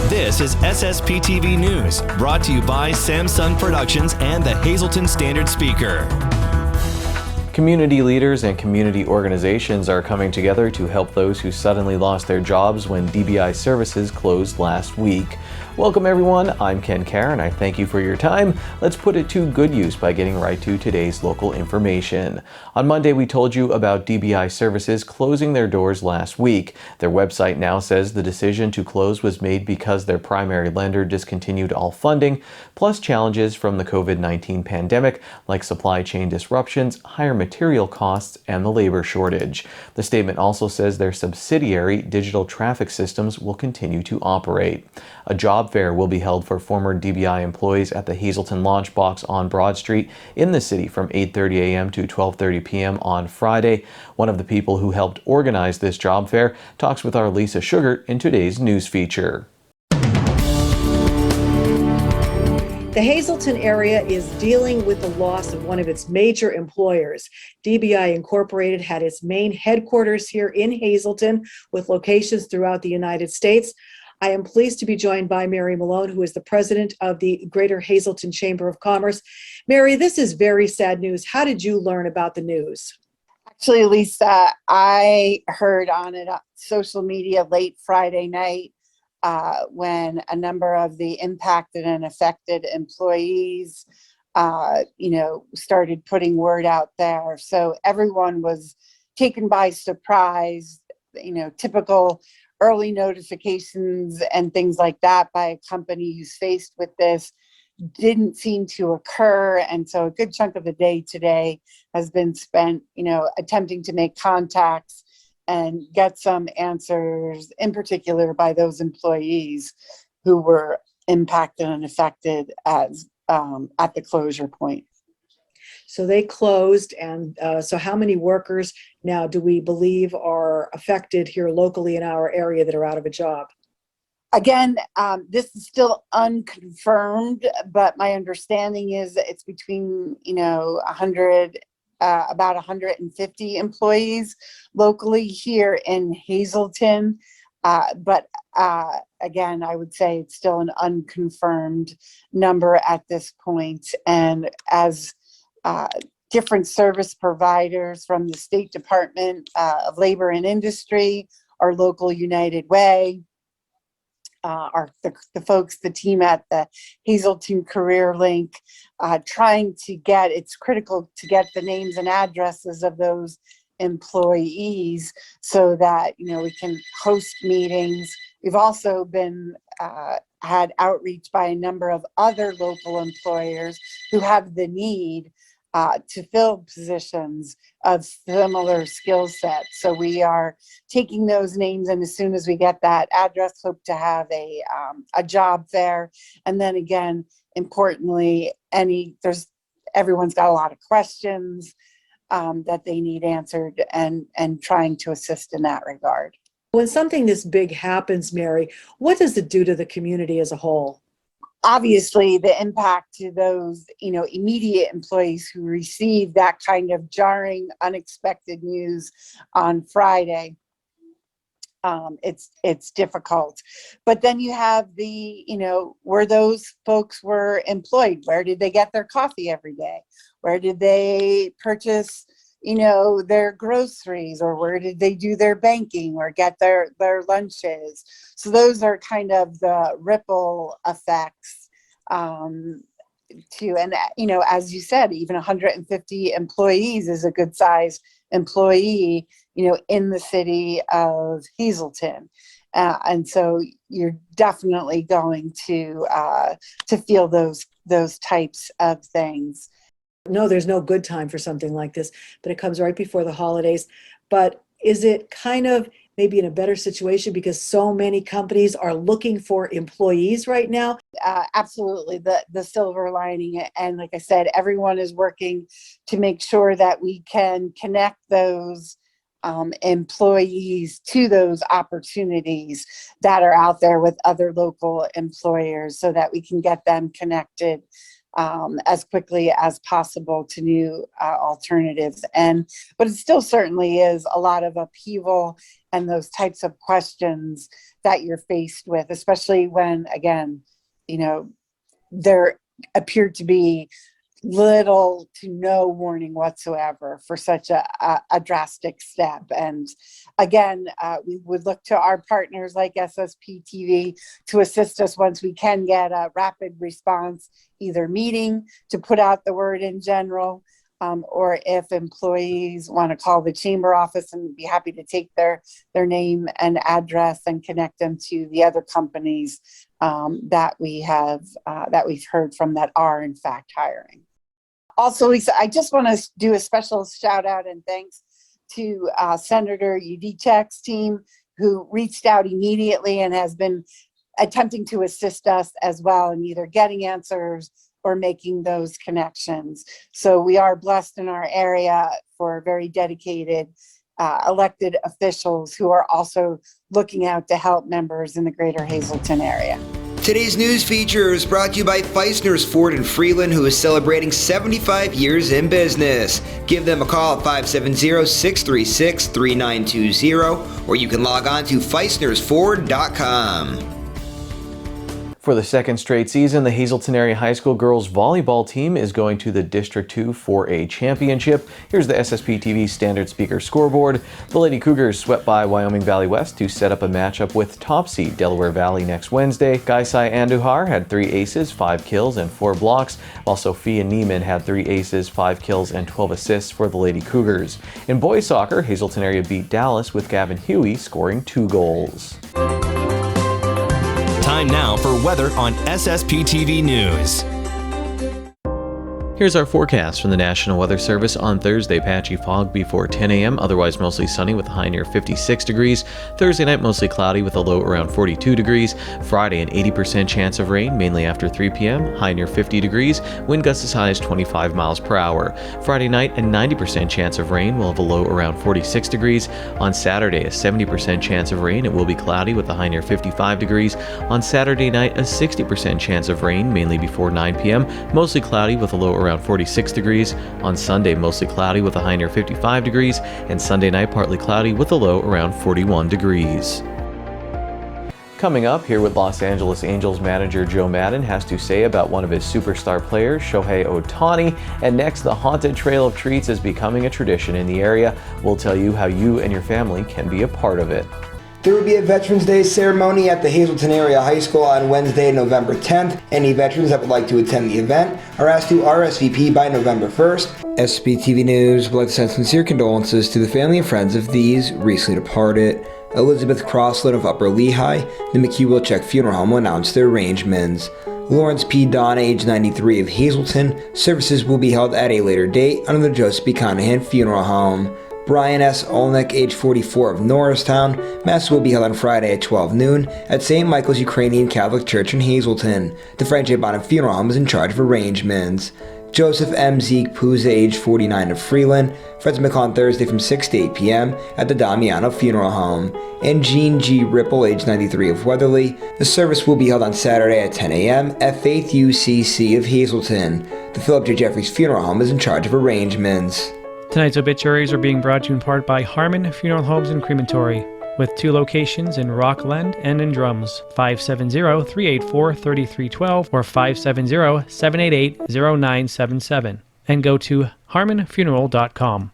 This is SSPTV News, brought to you by Samsung Productions and the Hazleton Standard Speaker. Community leaders and community organizations are coming together to help those who suddenly lost their jobs when DBI services closed last week. Welcome everyone, I'm Ken Carr and I thank you for your time. Let's put it to good use by getting right to today's local information. On Monday we told you about DBI services closing their doors last week. Their website now says the decision to close was made because their primary lender discontinued all funding, plus challenges from the COVID-19 pandemic like supply chain disruptions, higher material costs, and the labor shortage. The statement also says their subsidiary, Digital Traffic Systems, will continue to operate. A job fair will be held for former DBI employees at the Hazleton Launch Box on Broad Street in the city from 8:30 a.m. to 12:30 p.m. on Friday. One of the people who helped organize this job fair talks with our Lisa Sugart in today's news feature. The Hazleton area is dealing with the loss of one of its major employers. DBI Incorporated had its main headquarters here in Hazleton with locations throughout the United States. I am pleased to be joined by Mary Malone, who is the president of the Greater Hazleton Chamber of Commerce. Mary, this is very sad news. How did you learn about the news? Actually, Lisa, I heard on it social media late Friday night when a number of the impacted and affected employees, started putting word out there. So everyone was taken by surprise, typical early notifications and things like that by a company who's faced with this didn't seem to occur. And so a good chunk of the day today has been spent, attempting to make contacts and get some answers, in particular by those employees who were impacted and affected as at the closure point. So they closed, and so how many workers now do we believe are affected here locally in our area that are out of a job? Again, this is still unconfirmed, but my understanding is that it's between, 100, about 150 employees locally here in Hazleton. But again, I would say it's still an unconfirmed number at this point. And as different service providers from the State Department of Labor and Industry, our local United Way, the folks, the team at the Hazleton Career Link, it's critical to get the names and addresses of those employees so that, we can host meetings. We've also been had outreach by a number of other local employers who have the need to fill positions of similar skill sets. So we are taking those names, and as soon as we get that address, hope to have a job fair. And then again, importantly, everyone's got a lot of questions that they need answered, and trying to assist in that regard. When something this big happens, Mary, what does it do to the community as a whole? Obviously, the impact to those, immediate employees who received that kind of jarring, unexpected news on Friday, it's difficult. But then you have where those folks were employed. Where did they get their coffee every day? Where did they purchase, their groceries, or where did they do their banking or get their lunches? So those are kind of the ripple effects as you said, even 150 employees is a good size employee, in the city of Hazleton. And so you're definitely going to feel those types of things. No, there's no good time for something like this, but it comes right before the holidays. But is it kind of maybe in a better situation because so many companies are looking for employees right now? Absolutely. The silver lining. And like I said, everyone is working to make sure that we can connect those employees to those opportunities that are out there with other local employers so that we can get them connected as quickly as possible to new alternatives. But it still certainly is a lot of upheaval and those types of questions that you're faced with, especially when, again, there appeared to be little to no warning whatsoever for such a drastic step. And again, we would look to our partners like SSPTV to assist us once we can get a rapid response, either meeting to put out the word in general, or if employees want to call the chamber office, and be happy to take their name and address and connect them to the other companies that we've heard from that are in fact hiring. Also, Lisa, I just want to do a special shout out and thanks to Senator Yudichak's team, who reached out immediately and has been attempting to assist us as well in either getting answers or making those connections. So we are blessed in our area for very dedicated elected officials who are also looking out to help members in the greater Hazleton area. Today's news feature is brought to you by Feisner's Ford in Freeland, who is celebrating 75 years in business. Give them a call at 570-636-3920, or you can log on to feisnersford.com. For the second straight season, the Hazleton Area High School girls volleyball team is going to the District 2 4A Championship. Here's the SSPTV Standard Speaker scoreboard. The Lady Cougars swept by Wyoming Valley West to set up a matchup with top seed Delaware Valley next Wednesday. Gaisai Andujar had 3 aces, 5 kills, and 4 blocks, while Sophia Neiman had 3 aces, 5 kills, and 12 assists for the Lady Cougars. In boys soccer, Hazleton Area beat Dallas with Gavin Huey scoring 2 goals. Time now for weather on SSPTV News. Here's our forecast from the National Weather Service. On Thursday, patchy fog before 10 a.m., otherwise mostly sunny with a high near 56 degrees. Thursday night, mostly cloudy with a low around 42 degrees. Friday, an 80% chance of rain, mainly after 3 p.m., high near 50 degrees. Wind gusts as high as 25 miles per hour. Friday night, a 90% chance of rain, will have a low around 46 degrees. On Saturday, a 70% chance of rain, it will be cloudy with a high near 55 degrees. On Saturday night, a 60% chance of rain, mainly before 9 p.m., mostly cloudy with a low around 46 degrees. On Sunday, mostly cloudy with a high near 55 degrees, and Sunday night partly cloudy with a low around 41 degrees. Coming up, here what Los Angeles Angels manager Joe Maddon has to say about one of his superstar players, Shohei Ohtani. And next, the Haunted Trail of Treats is becoming a tradition in the area. We'll tell you how you and your family can be a part of it. There will be a Veterans Day ceremony at the Hazleton Area High School on Wednesday, November 10th. Any veterans that would like to attend the event are asked to RSVP by November 1st. SSPTV News would like to send sincere condolences to the family and friends of these recently departed. Elizabeth Crossland of Upper Lehigh, the McHugh-Wilczek Funeral Home will announce their arrangements. Lawrence P. Don, age 93 of Hazleton, services will be held at a later date under the Joseph B. Conahan Funeral Home. Brian S. Olnick, age 44 of Norristown, Mass will be held on Friday at 12 noon at St. Michael's Ukrainian Catholic Church in Hazleton. The Frank J. Bonham Funeral Home is in charge of arrangements. Joseph M. Zeke Puza, age 49 of Freeland, Friends McCall on Thursday from 6 to 8 p.m. at the Damiano Funeral Home. And Jean G. Ripple, age 93 of Weatherly, the service will be held on Saturday at 10 a.m. at Faith UCC of Hazleton. The Philip J. Jeffries Funeral Home is in charge of arrangements. Tonight's obituaries are being brought to you in part by Harmon Funeral Homes and Crematory, with 2 locations in Rockland and in Drums, 570-384-3312 or 570-788-0977, and go to harmonfuneral.com.